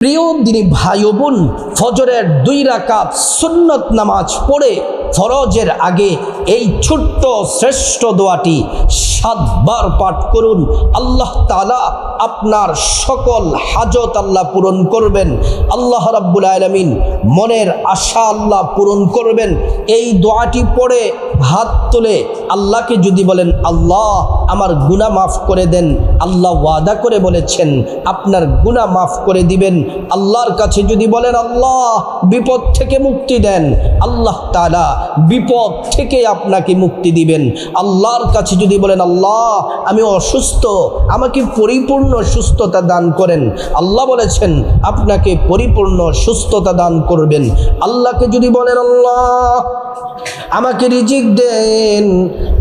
প্রিয় দিনী ভাই ও বোন, ফজরের 2 রাকাত সুন্নত নামাজ পড়ে ফরজের আগে এই ছোট্ট শ্রেষ্ঠ দোয়াটি 7 বার পাঠ করুন। আল্লাহ তাআলা আপনার সকল হাজত আল্লাহ পূরণ করবেন। আল্লাহ রাব্বুল আলামিন মনের আশা আল্লাহ পূরণ করবেন। এই দোয়াটি পড়ে হাত তুলে আল্লাহকে যদি বলেন, আল্লাহ আমার গুনাহ মাফ করে দেন, আল্লাহ ওয়াদা করে বলেছেন আপনার গুনাহ মাফ করে দিবেন। আল্লাহর কাছে যদি বলেন, আল্লাহ বিপদ থেকে মুক্তি দেন, আল্লাহ তাআলা বিপদ থেকে আপনাকে মুক্তি দিবেন। আল্লাহর কাছে যদি বলেন, আল্লাহ আমি অসুস্থ, আমাকে পরিপূর্ণ সুস্থতা দান করেন, আল্লাহ বলেছেন আপনাকে পরিপূর্ণ সুস্থতা দান করবেন। আল্লাহকে যদি বলেন, আল্লাহ আমাকে রিজিক দেন,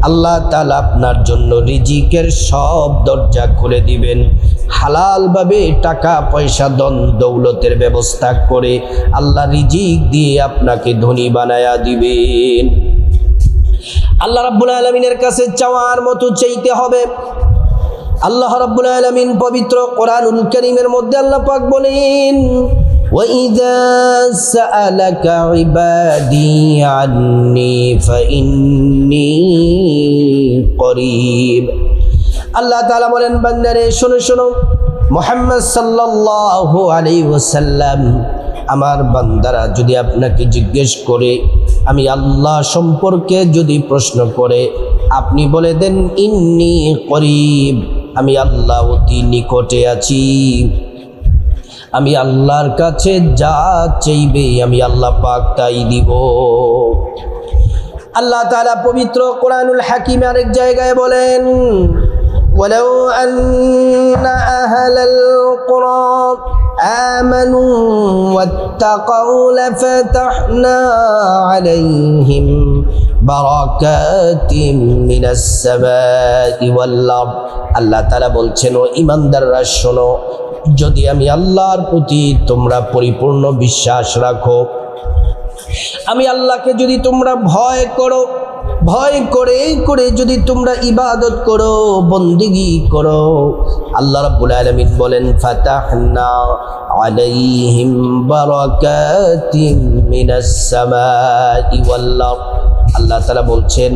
আল্লাহ তাআলা আপনার জন্য রিজিকের সব দরজা খুলে দিবেন। হালালভাবে টাকা পয়সা ধন দৌলতের ব্যবস্থা করে আল্লাহ রিজিক দিয়ে আপনাকে ধনী বানায়া দিবেন। আল্লাহ রাব্বুল আলামিনের কাছে চাওয়ার মতো চাইতে হবে। আল্লাহ রাব্বুল আলামিন পবিত্র কোরআনুল কারীমের মধ্যে আল্লাহ পাক বলেন, وَإِذَا سَأَلَكَ عِبَادِي عَنِّي فَإِنِّي قَرِيبٌ। আল্লাহ তাআলা বলেন, বান্দারে শোনো শোনো, মুহাম্মদ সাল্লাল্লাহু আলাইহি ওয়াসাল্লাম আমার বান্দারা যদি আপনাকে জিজ্ঞেস করে, আমি আল্লাহ সম্পর্কে যদি প্রশ্ন করে, আপনি বলে দেন ইন্নী করিব, আমি আল্লাহ অতি নিকটে আছি। আমি আল্লাহর কাছে যা চাইবে আমি আল্লাহ পাক তাই দিব। আল্লাহ তাআলা পবিত্র কোরআনুল হাকিমে আরেক জায়গায় বলেন, ওয়ালাউ আন্না আহলাল কুরা আমানু ওয়াত্তাকাউ লাফাতাহনা আলাইহিম বারাকাতিম মিনাস সামাই ওয়াল আরদ। আল্লাহ তাআলা বলছেন, ও ঈমানদাররা শোনো, যদি আমি আল্লাহর প্রতি তোমরা পরিপূর্ণ বিশ্বাস রাখো, আমি আল্লাহকে যদি তোমরা ভয় করো, ভয় করে করে যদি তোমরা ইবাদত করো, বন্দেগী করো, আল্লাহ রাব্বুল আলামিন বলেন, ফাতাহনা আলাইহিম বারাকাতিম মিনাস সামাই ওয়াল আরদ। আল্লাহ তাআলা বলছেন,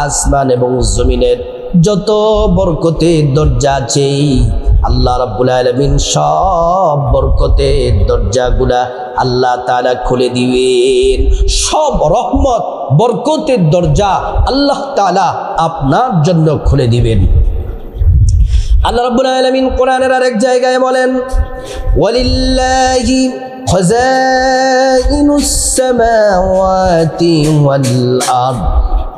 আসমান এবং জমিনের যত বরকতের দরজা আছে, আল্লাহ রাব্বুল আলামিন সব বরকতের দরজাগুলা আল্লাহ তাআলা খুলে দিবেন। সব রহমত বরকতের দরজা আল্লাহ তাআলা আপনার জন্য খুলে দিবেন। আল্লাহ রাব্বুল আলামিন কোরআনের আরেক জায়গায় বলেন, ওয়ালিল্লাহি খাযাইনুস সামাওয়াতি ওয়াল আরদ।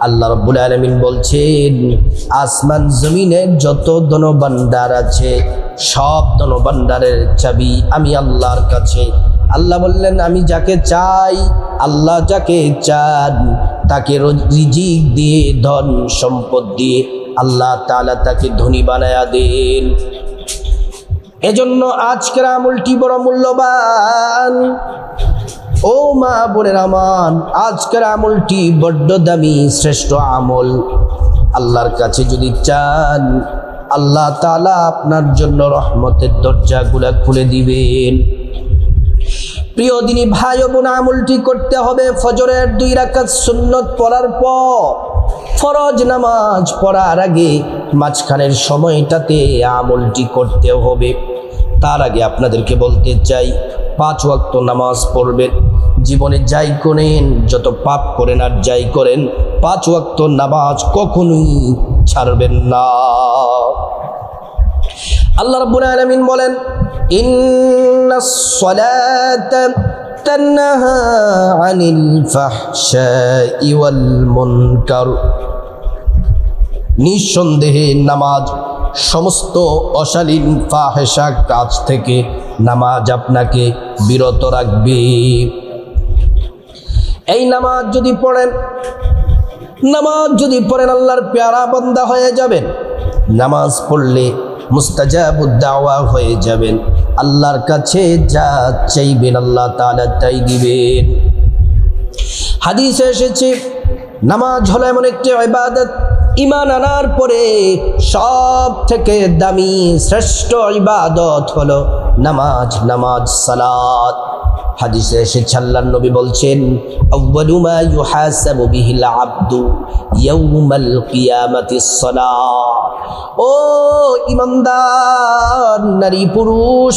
আল্লাহ রাব্বুল আলামিন বলছেন, আসমান জমিনের যত ধনভাণ্ডার আছে সব ধনভাণ্ডারের চাবি আমি আল্লাহর কাছে। আল্লাহ বললেন, আমি যাকে চাই, আল্লাহ যাকে চান তাকে রিজিক দিয়ে ধন সম্পদ দিয়ে আল্লাহ তাআলা তাকে ধনী বানায়া দেন। এজন্য আজকের আমলটি বড় মূল্যবান। ও মা বোনের আমার, আজকের আমলটি বড্ড দামি শ্রেষ্ঠ আমল। আল্লাহর কাছে যদি চান, আল্লাহ তাআলা আপনার জন্য রহমতের দরজাগুলা খুলে দিবেন। প্রিয় দিনী ভাই ও বোন, আমলটি করতে হবে ফজরের 2 রাকাত সুন্নত পড়ার পর, ফরজ নামাজ পড়ার আগে মাঝখানের সময়টাতে আমলটি করতে হবে। তার আগে আপনাদেরকে বলতে চাই, 5 ওয়াক্ত নামাজ পড়বেন। জীবনে যাই করেন, যত পাপ করেন আর যাই করেন, 5 ওয়াক্ত নামাজ কখনোই ছাড়বেন না। আল্লাহ রাব্বুল আলামিন বলেন, ইন্নাস সালাতা তানহা আনিল ফাহশাই ওয়াল মুনকার। নিঃসন্দেহে নামাজ সমস্ত অশালীন ফাহেশা কাজ থেকে নামাজ আপনাকে বিরত রাখবে। এই নামাজ যদি পড়েন, আল্লাহর প্যারা বান্দা হয়ে যাবেন। নামাজ পড়লে মুস্তাজাবুদ দাওয়া হয়ে যাবেন। আল্লাহর কাছে যা চাইবেন আল্লাহ তাআলা তাই দিবেন। হাদিসে এসেছে, নামাজ হলো এমন একটি ইবাদত, ঈমান আনার পরে সব থেকে দামি শ্রেষ্ঠ ইবাদত হলো নামাজ নামাজ সালাত। হাদিসে এসেছে আল্লাহর নবী বলছেন, আউয়ালু মা ইউহাসাবু বিহিল আবদু ইয়াউমাল কিয়ামাতিস সালাত। ও ঈমানদার নারী পুরুষ,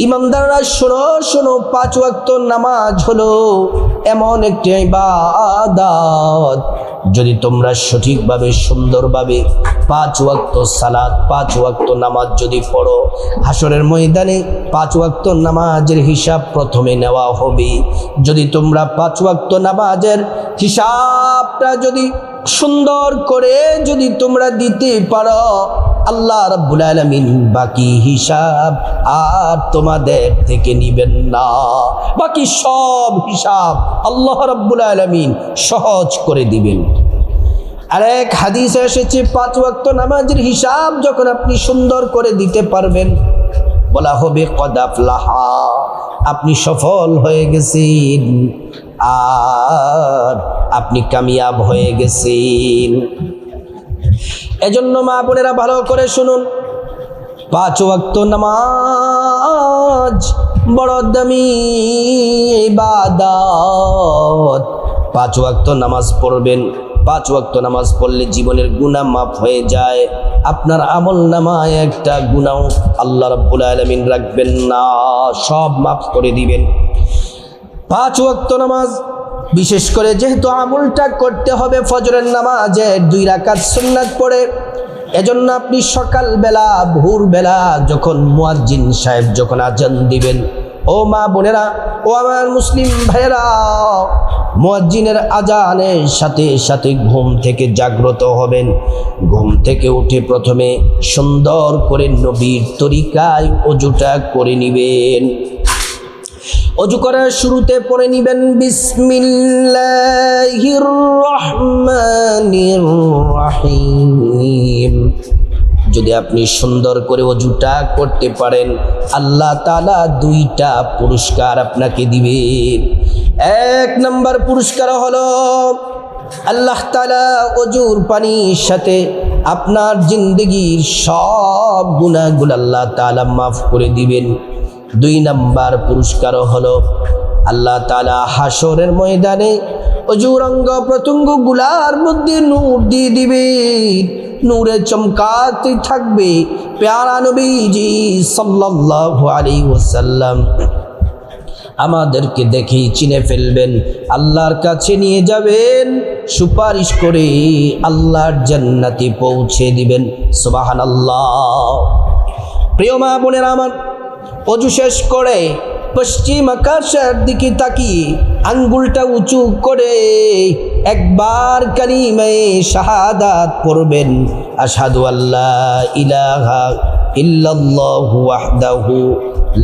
ঈমানদাররা শোনো শোনো, 5 ওয়াক্ত নামাজ হলো এমন একটি ইবাদত, যদি তোমরা সঠিকভাবে সুন্দরভাবে 5 ওয়াক্ত সালাত 5 ওয়াক্ত নামাজ যদি পড়ো, হাসরের ময়দানে 5 ওয়াক্ত নামাজের হিসাব প্রথমে নেওয়া হবে। যদি তোমরা 5 ওয়াক্ত নামাজের হিসাবটা যদি সুন্দর করে যদি তোমরা দিতে পারো, আল্লাহ রাব্বুল আলামিন বাকি হিসাব আর তোমাদের থেকে নিবেন না। বাকি সব হিসাব আল্লাহ রাব্বুল আলামিন সহজ করে দিবেন। আরেক হাদিসে এসেছে 5 ওয়াক্ত নামাজের হিসাব যখন আপনি সুন্দর করে দিতে পারবেন, বলা হবে কদ আফলাহা, আপনি সফল হয়ে গেছেন আর আপনি কামিয়াব হয়ে গেছেন। এজন্য মা বোনেরা ভালো করে শুনুন, 5 ওয়াক্ত নামাজ বড় দামি ইবাদত। 5 ওয়াক্ত নামাজ পড়বেন। 5 ওয়াক্ত নামাজ পড়লে জীবনের গুনাহ মাফ হয়ে যায়। আপনার আমল নামায় একটা গুনাহ আল্লাহ রাব্বুল আলামিন রাখবেন না, সব মাফ করে দিবেন। 5 ওয়াক্ত নামাজ বিশেষ করে যেহেতু আমলটা করতে হবে ফজরের নামাজে 2 রাকাত সুন্নাত পড়ে, এজন্য আপনি সকালবেলা ভোরবেলা যখন মুয়াজ্জিন সাহেব যখন আজান দিবেন, ও মা বোনেরা, ও আমার মুসলিম ভাইয়েরা, মুয়াজ্জিনের আজানের সাথে সাথে ঘুম থেকে জাগ্রত হবেন। ঘুম থেকে উঠে প্রথমে সুন্দর করে নবীর তরিকায় ওযুটা করে নিবেন। ওযু করার শুরুতে পড়ে নিবেন বিসমিল্লাহির রহমানির রহিম। যদি আপনি সুন্দর করে ওযুটা করতে পারেন, আল্লাহ তাআলা 2টা পুরস্কার আপনাকে দিবেন। 1 নম্বর পুরস্কার হলো আল্লাহ তাআলা ওযুর পানির সাথে আপনার জিন্দেগির সব গুনাহগুলো আল্লাহ তাআলা মাফ করে দিবেন। 2 নম্বর পুরস্কার হলো আল্লাহ তাআলা হাসরের ময়দানে ওযুর অঙ্গ প্রত্যঙ্গ গুলার মধ্যে নূর দিয়ে দিবেন, নূরে চমকাতে থাকবে। প্যারা নবীজি সাল্লাল্লাহু আলাইহি ওয়াসাল্লাম আমাদেরকে দেখেই চিনে ফেলবেন, আল্লাহর কাছে নিয়ে যাবেন, সুপারিশ করে আল্লাহর জান্নাতে পৌঁছে দিবেন। সুবহানাল্লাহ। প্রিয় মা বোনেরা আমার, ওযু শেষ করে পশ্চিম আকাশের দিকে তাকিয়ে আঙ্গুলটা উঁচু করে একবার কালিমায়ে শাহাদাত পড়বেন, আশহাদু আল্লা ইলাহা ইল্লাল্লাহু ওয়াহদাহু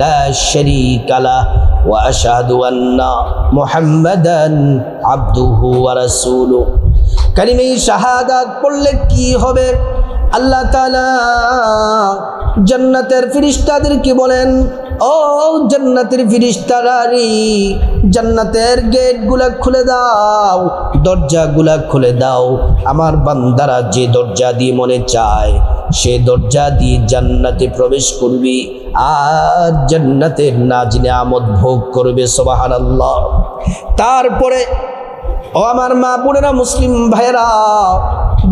লা শারীকা লাহু ওয়া আশহাদু আন্না মুহাম্মাদান আবদুহু ওয়া রাসূলুহু। কালিমায়ে শাহাদাত পড়লে কি হবে? আল্লাহ তাআলা জান্নাতের ফেরেশতাদেরকে বলেন, ও জান্নাতের ফেরেশতারা রে, জান্নাতের গেটগুলা খুলে দাও, দরজাগুলা খুলে দাও। আমার বান্দারা যে দরজা দিয়ে মনে চায় সে দরজা দিয়ে জান্নাতে প্রবেশ করবে আর জান্নাতের নাজ নিয়ামত ভোগ করবে। সুবহানাল্লাহ। তারপরে ও আমার মা বোনেরা, মুসলিম ভাইয়েরা,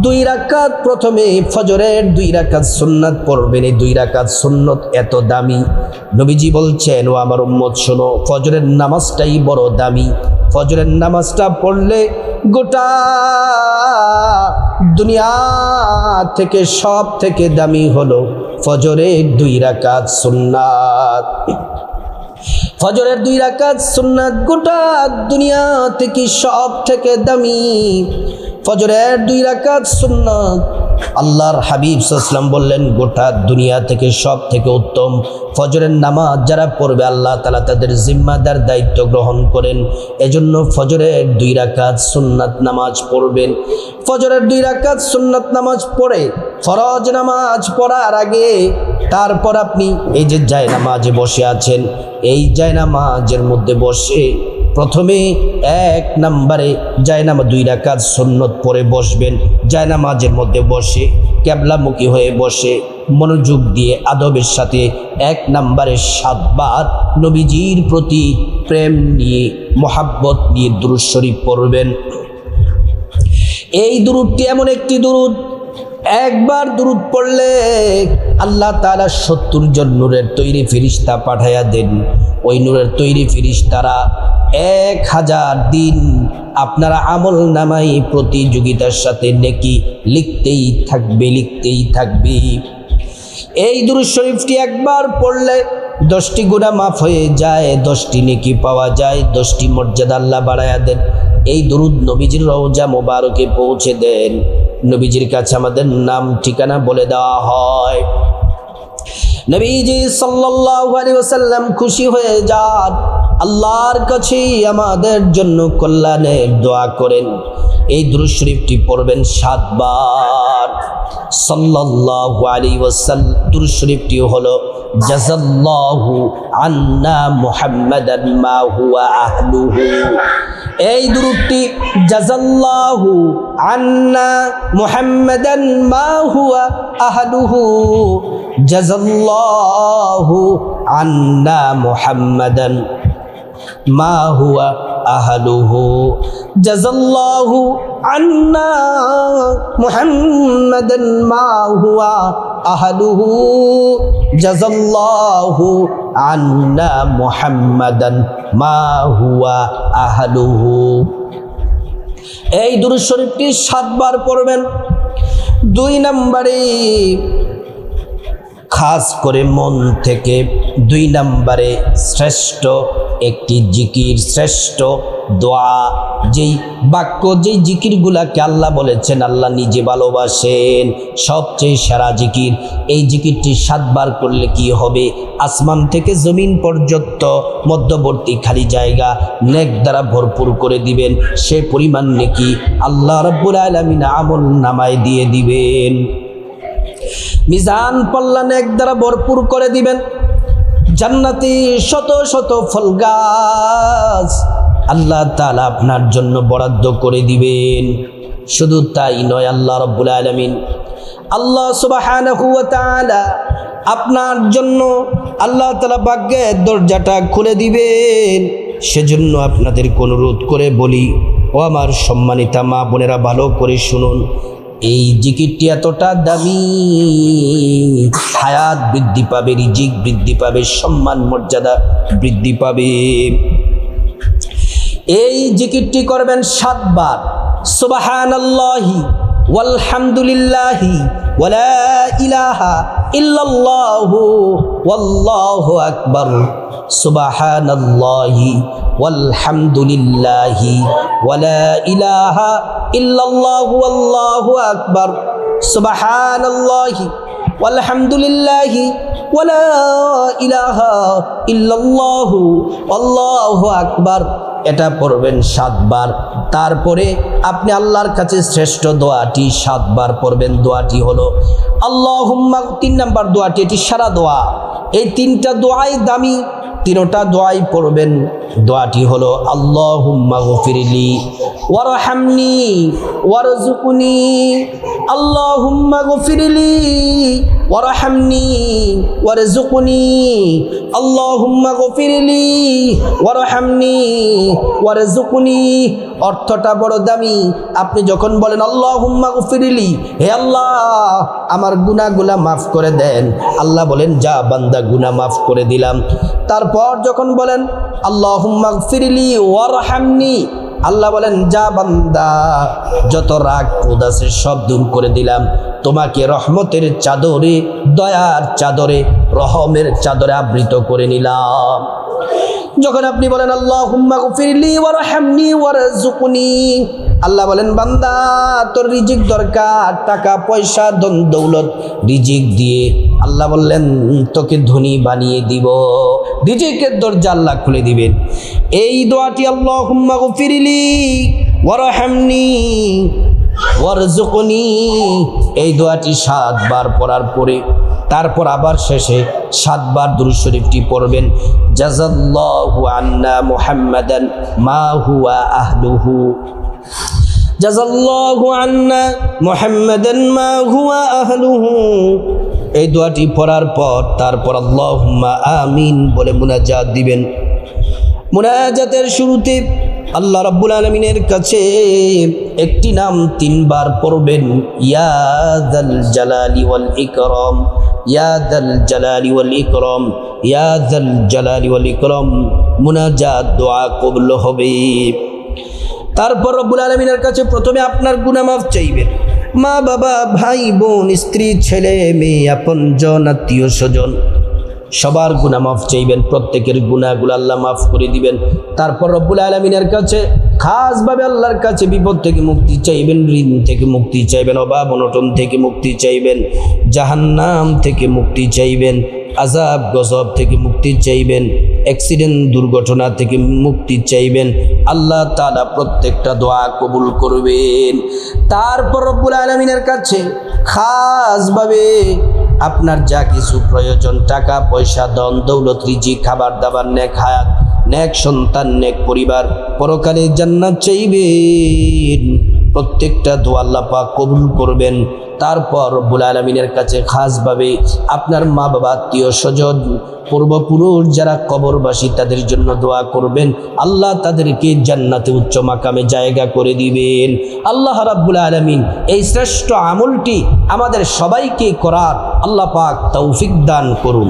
2 রাকাত প্রথমে ফজরের 2 রাকাত সুন্নাত পড়বেন। এই 2 রাকাত সুন্নত এত দামি, নবীজি বলছেন, ও আমার উম্মত শোনো, ফজরের নামাজটাই বড় দামি। ফজরের নামাজটা পড়লে গোটা দুনিয়া থেকে সব থেকে দামি হলো ফজরের 2 রাকাত সুন্নাত। ফজরের 2 রাকাত সুন্নাত গোটা দুনিয়া থেকে সব থেকে দামি। ফজরের 2 রাকাত সুন্নাত আল্লাহর হাবিব সাল্লাল্লাহু আলাইহি ওয়াসাল্লাম বললেন, গোটা দুনিয়া থেকে সব থেকে উত্তম ফজরের নামাজ যারা পড়বে আল্লাহ তাআলা তাদের জিম্মাদার দায়িত্ব গ্রহণ করেন। এজন্য ফজরের 2 রাকাত সুন্নাত নামাজ পড়বেন। ফজরের 2 রাকাত সুন্নাত নামাজ পড়ে ফরজ নামাজ পড়ার আগে তারপর আপনি এই যে জায়নামাজে বসে আছেন, এই জায়নামাজের মধ্যে বসে প্রথমে 1 নম্বরে জায়নামাজ 2 রাকাত সুন্নত পড়ে বসবেন। জায়নামাজের মধ্যে বসে ক্যাবলামুখী হয়ে বসে মনোযোগ দিয়ে আদবের সাথে 1 নম্বরে 7 বার নবীজির প্রতি প্রেম নিয়ে মোহাব্বত নিয়ে দুরূদ শরীফ পড়বেন। এই দুরূদটি এমন একটি দুরূদ, একবার দুরূদ পড়লে আল্লাহ তাআলা 70 জন নূরের তৈরি ফেরেশতা পাঠায়া দেন। ওই নূরের তৈরি ফেরেশতারা 1000 দিন আপনারা আমল নামাই প্রতিযোগিতার সাথে নেকি লিখতেই থাকবে। এই দুরূদ শরীফটি একবার পড়লে 10টি গুনাহ মাফ হয়ে যায়, 10টি নেকি পাওয়া যায়, 10টি মর্যাদা আল্লাহ বাড়ায়া দেন। এই দুরূদ নবীজির রওজা মোবারকে পৌঁছে দেন। নবীজির কাছে আমাদের নাম ঠিকানা বলে দেওয়া হয়। নবীজি সাল্লাল্লাহু আলাইহি ওয়াসাল্লাম খুশি হয়ে যান, আল্লাহর কাছে আমাদের জন্য কল্যাণের দোয়া করেন। এই দুরূদ শরীফটি পড়বেন 7 বার সাল্লাল্লাহু আলাইহি ওয়াসাল্লাম। দুরূদ শরীফটি হলো জাযাল্লাহু আন্না মুহাম্মাদান মা হুয়া আহলুহু। এই দুরূদটি জাযাল্লাহু আন্না মুহাম্মাদান মা হুয়া আহলুহু, জাযাল্লাহু আন্না মুহাম্মাদান মা হুয়া আহলুহু, জাযাল্লাহু আন্না মুহাম্মাদান মা হুয়া আহলুহু, জাযাল্লাহু আন্না মুহাম্মাদান মা হুয়া আহলুহু। এই দুরূদ শরীফটি 7 বার পড়বেন। 2 নম্বরে খাস করে মন থেকে 2 নম্বরে শ্রেষ্ঠ একটি জিকির, শ্রেষ্ঠ দোয়া, যেই বাক্য, যেই জিকিরগুলাকে আল্লাহ বলেছেন আল্লাহ নিজে ভালোবাসেন, সবচেয়ে সেরা জিকির। এই জিকিরটি 7 বার করলে কি হবে? আসমান থেকে জমিন পর্যন্ত মধ্যবর্তী খালি জায়গা নেক দ্বারা ভরপুর করে দিবেন। সে পরিমাণ নেকি আল্লাহ রাব্বুল আলামিন আমল নামায় দিয়ে দিবেন। মিজান পাল্লা নেক দ্বারা ভরপুর করে দিবেন। জান্নাতি শত শত ফল গাছ আল্লাহ তাআলা আপনার জন্য বরাদ্দ করে দিবেন। শুধু তাই নয়, আল্লাহ রাব্বুল আলামিন, আল্লাহ সুবহানাহু ওয়া তাআলা আপনার জন্য আল্লাহ তাআলা ভাগ্যের দরজাটা খুলে দিবেন। সেজন্য আপনাদেরকে অনুরোধ করে বলি, ও আমার সম্মানিতা মা বোনেরা, ভালো করে শুনুন। এই জিকিরটি এতটা দামি, হায়াত বৃদ্ধি পাবে, রিজিক বৃদ্ধি পাবে, সম্মান মর্যাদা বৃদ্ধি পাবে। এই জিকিরটি করবেন 7 বার। সুবহানাল্লাহি ওয়ালহামদুলিল্লাহি ওয়ালা ইলাহা ইল্লাল্লাহু ওয়াল্লাহু আকবার। সুবহানাল্লাহি ওয়ালহামদুলিল্লাহি ওয়ালা ইলাহা ইল্লাল্লাহু ওয়াল্লাহু আকবার। সুবহানাল্লাহি ওয়ালহামদুলিল্লাহি ওয়ালা ইলাহা ইল্লাল্লাহু ওয়াল্লাহু আকবার। এটা পড়বেন 7 বার। তারপরে আপনি আল্লাহর কাছে শ্রেষ্ঠ দোয়াটি 7 বার পড়বেন। দোয়াটি হলো আল্লাহুম্মা, 3 নম্বর দোয়াটি, এটি সারা দোয়া। এই 3টা দোয়াই দামি, 3টা দোয়াই পড়বেন। দোয়াটি হলো আল্লাহুম্মা গফিরলি ওয়ারহামনি ওয়ারযুকনি, আল্লাহুম্মা গফিরলি ওয়ারহামনি ওয়ারযুকনি, আল্লাহুম্মা গফিরলি ওয়ারহামনি ওয়ারযুকনি। অর্থটা বড় দামি। আপনি যখন বলেন আল্লাহুম্মা গফিরলি, হে আল্লাহ আমার গুনাহগুলা মাফ করে দেন, আল্লাহ বলেন যা বান্দা গুনাহ মাফ করে দিলাম। তারপর যখন বলেন আল্লাহুম্মা গফিরলি ওয়ারহামনি, আল্লাহ বলেন যা বান্দা যত রাগ ক্রোধ আছে সব দূর করে দিলাম, তোমাকে রহমতের চাদরে, দয়ার চাদরে, রহমের চাদরে আবৃত করে নিলাম। যখন আপনি বলেন আল্লাহুম্মা গফিরলি ওয়ারহামনি ওয়ারযুকনি, আল্লাহ বলেন বান্দা তোর রিজিক দরকার, টাকা পয়সা ধন দৌলত, রিজিক দিয়ে আল্লাহ বললেন তোকে ধনী বানিয়ে দিব, রিজিকের দরজা আল্লাহ খুলে দিবেন। এই দোয়াটি আল্লাহুম্মা গফিরলি ওয়ারহামনি ওয়ারযুকনি, এই দোয়াটি 7 বার পড়ার পরে তারপর আবার শেষে 7 বার দুরূদ শরীফটি পড়বেন। জাযাল্লাহু আন্না মুহাম্মাদান মা হুয়া আহলুহু, জাযাল্লাহু আন্না মুহাম্মাদান মা হুয়া আহলুহু। এই দোয়াটি পড়ার পর তারপর আল্লাহুম্মা আমিন বলে মুনাজাত দিবেন। মুনাজাতের শুরুতে আল্লাহ রাব্বুল আলামিনের কাছে একটি নাম 3 বার পড়বেন, ইয়া যাল জালালি ওয়াল ইকরাম, ইয়া যাল জালালি ওয়াল ইকরাম, ইয়া যাল জালালি ওয়াল ইকরাম। মুনাজাত দোয়া কবুল হবে। তারপর রব্বুল আলামিনের কাছে প্রথমে আপনার গুনাহ মাফ চাইবেন। মা বাবা ভাই বোন স্ত্রী ছেলে মেয়ে আপনজন আত্মীয় স্বজন সবার গুনাহ মাফ চাইবেন। প্রত্যেকের গুনাহগুলো আল্লাহ মাফ করে দিবেন। তারপর রব্বুল আলামিনের কাছে খাসভাবে আল্লাহর কাছে বিপদ থেকে মুক্তি চাইবেন, ঋণ থেকে মুক্তি চাইবেন, অভাব অনটন থেকে মুক্তি চাইবেন, জাহান্নাম থেকে মুক্তি চাইবেন, আযাব গজব থেকে মুক্তি চাইবেন, অ্যাক্সিডেন্ট দুর্ঘটনা থেকে মুক্তি চাইবেন। আল্লাহ তাআলা প্রত্যেকটা দোয়া কবুল করবেন। তারপর রব্বুল আলামিনের কাছে খাসভাবে আপনার যা কিছু প্রয়োজন, টাকা পয়সা ধন দৌলত রিজিক খাবার দাবার নেক হায়াত নেক সন্তান নেক পরিবার পরকালে জান্নাত চাইবেন। প্রত্যেকটা দোয়া আল্লাহ পাক কবুল করবেন। তারপর রব্বুল আলামিনের কাছে খাসভাবে আপনার মা বাবা আত্মীয় স্বজন পূর্বপুরুষ যারা কবরবাসী তাদের জন্য দোয়া করবেন। আল্লাহ তাদেরকে জান্নাতে উচ্চ মাকামে জায়গা করে দিবেন। আল্লাহ রাব্বুল আলামিন এই শ্রেষ্ঠ আমলটি আমাদের সবাইকে করার আল্লাহ পাক তৌফিক দান করুন।